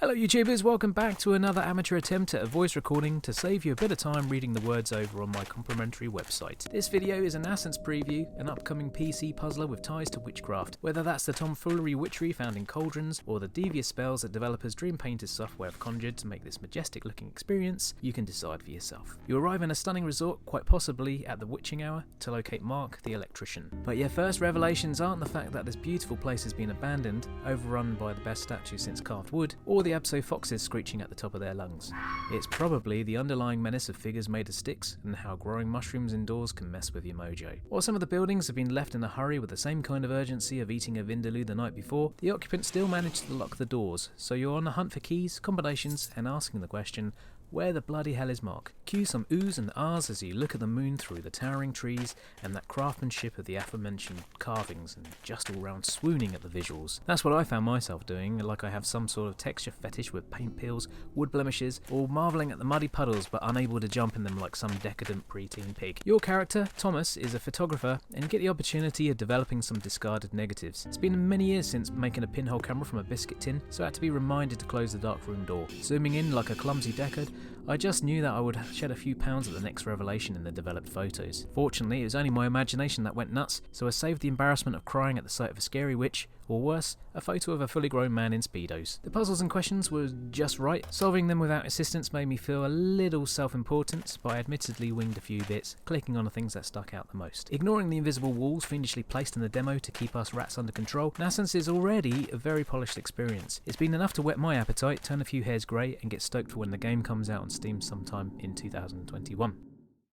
Hello YouTubers, welcome back to another amateur attempt at a voice recording to save you a bit of time reading the words over on my complimentary website. This video is a Nascence preview, an upcoming PC puzzler with ties to witchcraft. Whether that's the tomfoolery witchery found in cauldrons, or the devious spells that developers Dreampainters Software have conjured to make this majestic looking experience, you can decide for yourself. You arrive in a stunning resort, quite possibly at the witching hour, to locate Mark the electrician. But your first revelations aren't the fact that this beautiful place has been abandoned, overrun by the best statue since carved wood, or the Abso foxes screeching at the top of their lungs. It's probably the underlying menace of figures made of sticks and how growing mushrooms indoors can mess with your mojo. While some of the buildings have been left in a hurry with the same kind of urgency of eating a vindaloo the night before, the occupants still managed to lock the doors, so you're on the hunt for keys, combinations, and asking the question, where the bloody hell is Mark? Cue some oohs and ahs as you look at the moon through the towering trees and that craftsmanship of the aforementioned carvings and just all round swooning at the visuals. That's what I found myself doing, like I have some sort of texture fetish with paint peels, wood blemishes, or marvelling at the muddy puddles but unable to jump in them like some decadent preteen pig. Your character, Thomas, is a photographer and you get the opportunity of developing some discarded negatives. It's been many years since making a pinhole camera from a biscuit tin, so I had to be reminded to close the dark room door. Zooming in like a clumsy decade, I just knew that I would shed a few pounds at the next revelation in the developed photos. Fortunately, it was only my imagination that went nuts, so I saved the embarrassment of crying at the sight of a scary witch, or worse, a photo of a fully grown man in Speedos. The puzzles and questions were just right. Solving them without assistance made me feel a little self-important, but I admittedly winged a few bits, clicking on the things that stuck out the most. Ignoring the invisible walls fiendishly placed in the demo to keep us rats under control, Nascence is already a very polished experience. It's been enough to whet my appetite, turn a few hairs grey, and get stoked for when the game comes out on Steam sometime in 2021.